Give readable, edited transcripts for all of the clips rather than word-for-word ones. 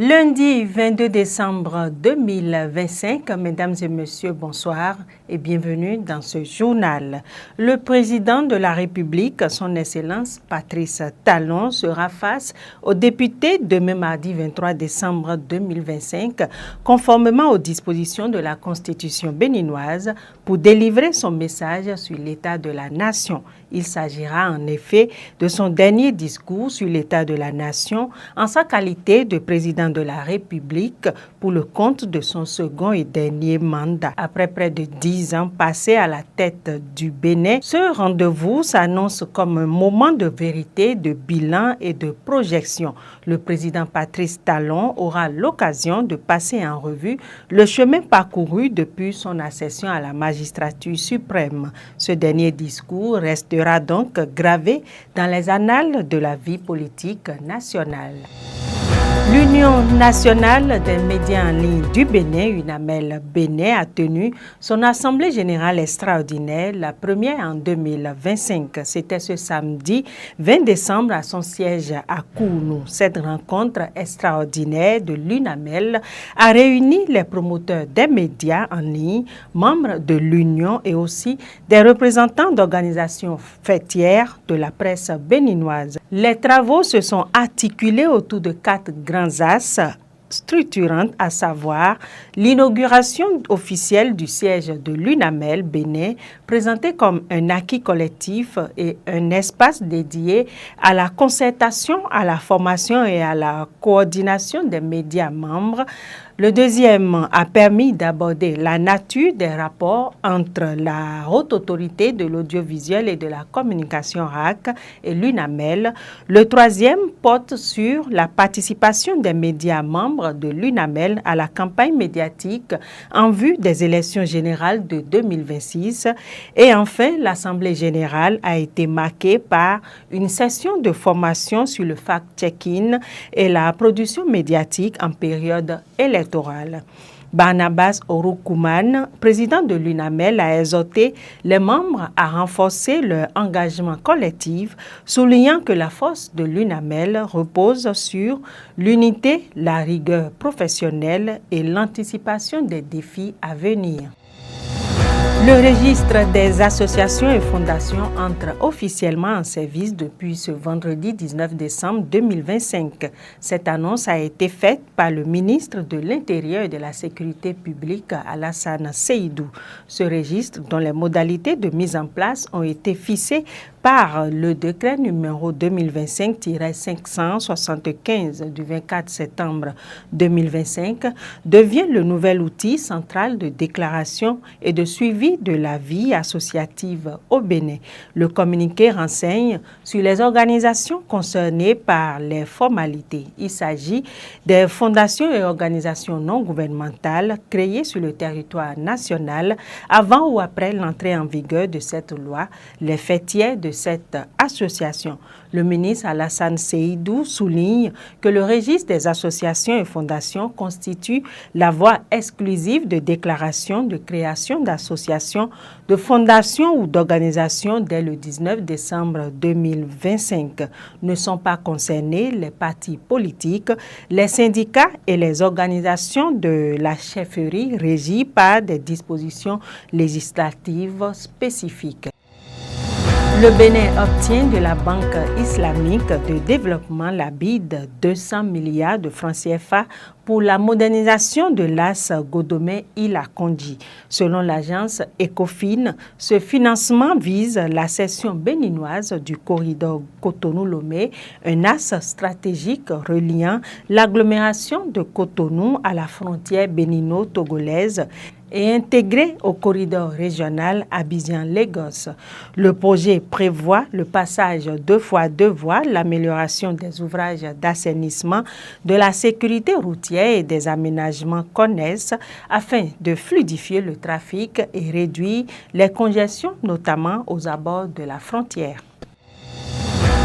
Lundi 22 décembre 2025, mesdames et messieurs, bonsoir et bienvenue dans ce journal. Le président de la République, son Excellence Patrice Talon, sera face aux députés demain mardi 23 décembre 2025, conformément aux dispositions de la Constitution béninoise, pour délivrer son message sur l'état de la nation. Il s'agira en effet de son dernier discours sur l'état de la nation en sa qualité de président de la République pour le compte de son second et dernier mandat. Après près de 10 ans passés à la tête du Bénin, ce rendez-vous s'annonce comme un moment de vérité, de bilan et de projection. Le président Patrice Talon aura l'occasion de passer en revue le chemin parcouru depuis son accession à la magistrature suprême. Ce dernier discours restera donc gravé dans les annales de la vie politique nationale. L'Union nationale des médias en ligne du Bénin, UNAMEL Bénin, a tenu son assemblée générale extraordinaire, la première en 2025. C'était ce samedi 20 décembre à son siège à Kounou. Cette rencontre extraordinaire de l'UNAMEL a réuni les promoteurs des médias en ligne, membres de l'Union et aussi des représentants d'organisations fêtières de la presse béninoise. Les travaux se sont articulés autour de 4 grands axes structurantes, à savoir l'inauguration officielle du siège de l'UNAMEL Bénin, présenté comme un acquis collectif et un espace dédié à la concertation, à la formation et à la coordination des médias membres. Le deuxième a permis d'aborder la nature des rapports entre la Haute Autorité de l'Audiovisuel et de la Communication RAC et l'UNAMEL. Le troisième porte sur la participation des médias membres de l'UNAMEL à la campagne médiatique en vue des élections générales de 2026. Et enfin, l'Assemblée générale a été marquée par une session de formation sur le fact-checking et la production médiatique en période électorale. Barnabas Oroukoumane, président de l'UNAMEL, a exhorté les membres à renforcer leur engagement collectif, soulignant que la force de l'UNAMEL repose sur l'unité, la rigueur professionnelle et l'anticipation des défis à venir. Le registre des associations et fondations entre officiellement en service depuis ce vendredi 19 décembre 2025. Cette annonce a été faite par le ministre de l'Intérieur et de la Sécurité publique, Alassane Seydou. Ce registre, dont les modalités de mise en place ont été fixées par le décret numéro 2025-575 du 24 septembre 2025, devient le nouvel outil central de déclaration et de suivi de la vie associative au Bénin. Le communiqué renseigne sur les organisations concernées par les formalités. Il s'agit des fondations et organisations non gouvernementales créées sur le territoire national avant ou après l'entrée en vigueur de cette loi, les fêtières de cette association. Le ministre Alassane Seydou souligne que le registre des associations et fondations constitue la voie exclusive de déclaration de création d'associations, de fondations ou d'organisations dès le 19 décembre 2025. Ne sont pas concernés les partis politiques, les syndicats et les organisations de la chefferie régies par des dispositions législatives spécifiques. Le Bénin obtient de la Banque islamique de développement, la BID, 200 milliards de francs CFA pour la modernisation de l'AS Godomé-Ila Kondji. Selon l'agence Ecofin, ce financement vise la cession béninoise du corridor Cotonou-Lomé, un axe stratégique reliant l'agglomération de Cotonou à la frontière bénino-togolaise et intégré au corridor régional Abidjan-Lagos. Le projet prévoit le passage 2 fois 2 voies, l'amélioration des ouvrages d'assainissement, de la sécurité routière et des aménagements connexes afin de fluidifier le trafic et réduire les congestions, notamment aux abords de la frontière.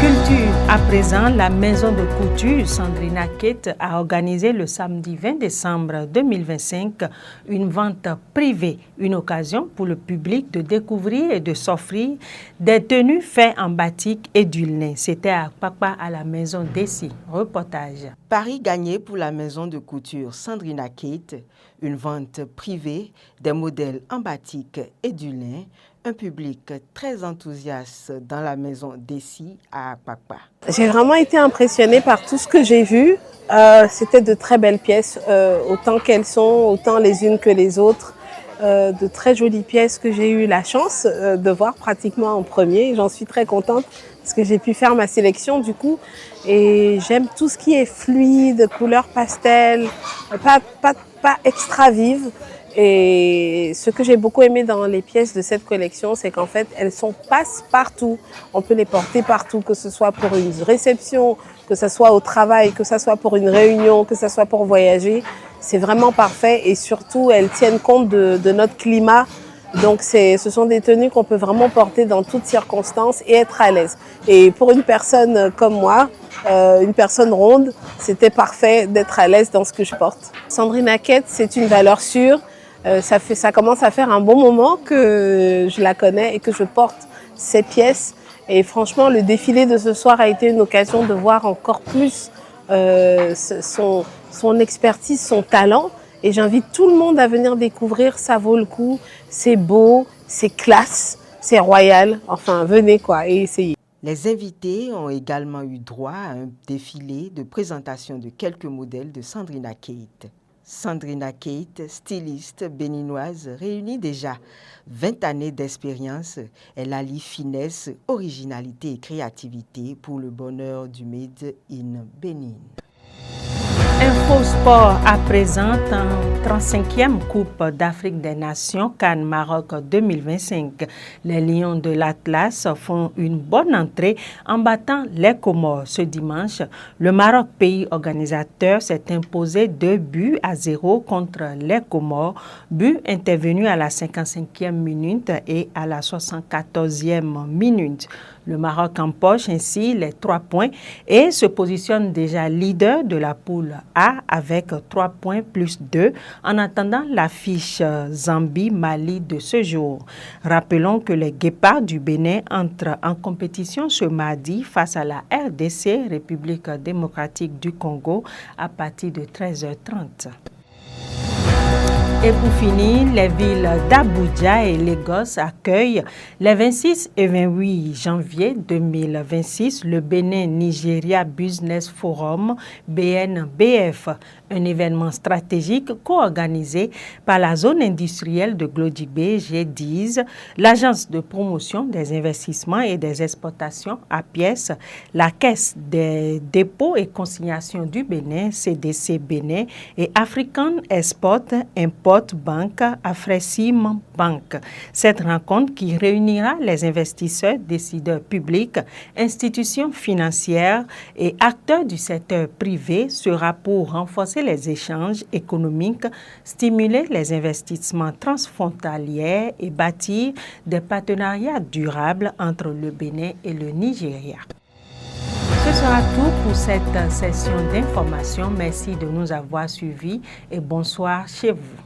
Culture À présent, la maison de couture Sandrina Keita a organisé le samedi 20 décembre 2025 une vente privée, une occasion pour le public de découvrir et de s'offrir des tenues faites en batik et du lin. C'était à Papa à la maison d'Essie. Reportage. Paris gagné pour la maison de couture Sandrina Keita, une vente privée des modèles en batik et du lin. Un public très enthousiaste dans la maison d'Essie à Papa. J'ai vraiment été impressionnée par tout ce que j'ai vu. C'était de très belles pièces, autant qu'elles sont, autant les unes que les autres. De très jolies pièces que j'ai eu la chance de voir pratiquement en premier. J'en suis très contente parce que j'ai pu faire ma sélection du coup. Et j'aime tout ce qui est fluide, couleur pastel, pas extra vive. Et ce que j'ai beaucoup aimé dans les pièces de cette collection, c'est qu'en fait, elles sont passe-partout. On peut les porter partout, que ce soit pour une réception, que ce soit au travail, que ce soit pour une réunion, que ce soit pour voyager. C'est vraiment parfait et surtout, elles tiennent compte de notre climat. Donc, ce sont des tenues qu'on peut vraiment porter dans toutes circonstances et être à l'aise. Et pour une personne comme moi, une personne ronde, c'était parfait d'être à l'aise dans ce que je porte. Sandrina Keita, c'est une valeur sûre. Ça commence à faire un bon moment que je la connais et que je porte ces pièces. Et franchement, le défilé de ce soir a été une occasion de voir encore plus son expertise, son talent. Et j'invite tout le monde à venir découvrir, ça vaut le coup. C'est beau, c'est classe, c'est royal. Enfin, venez quoi et essayez. Les invités ont également eu droit à un défilé de présentation de quelques modèles de Sandrina Keita. Sandrina Keita, styliste béninoise, réunit déjà 20 années d'expérience. Elle allie finesse, originalité et créativité pour le bonheur du Made in Bénin. Infosport à présent en 35e Coupe d'Afrique des Nations Cannes Maroc 2025. Les Lions de l'Atlas font une bonne entrée en battant les Comores. Ce dimanche, le Maroc, pays organisateur, s'est imposé 2-0 contre les Comores. But intervenu à la 55e minute et à la 74e minute. Le Maroc empoche ainsi les 3 points et se positionne déjà leader de la poule A avec 3 points plus 2 en attendant l'affiche Zambie-Mali de ce jour. Rappelons que les Guépards du Bénin entrent en compétition ce mardi face à la RDC, République démocratique du Congo, à partir de 13h30. Et pour finir, les villes d'Abuja et Lagos accueillent les 26 et 28 janvier 2026 le Bénin-Nigeria Business Forum BNBF, un événement stratégique co-organisé par la zone industrielle de Glodibé, G10, l'Agence de promotion des investissements et des exportations à pièces, la Caisse des dépôts et consignations du Bénin, CDC Bénin, et African Export Import Bank, Afresim Bank. Cette rencontre qui réunira les investisseurs, décideurs publics, institutions financières et acteurs du secteur privé sera pour renforcer les échanges économiques, stimuler les investissements transfrontaliers et bâtir des partenariats durables entre le Bénin et le Nigeria. Ce sera tout pour cette session d'information. Merci de nous avoir suivis et bonsoir chez vous.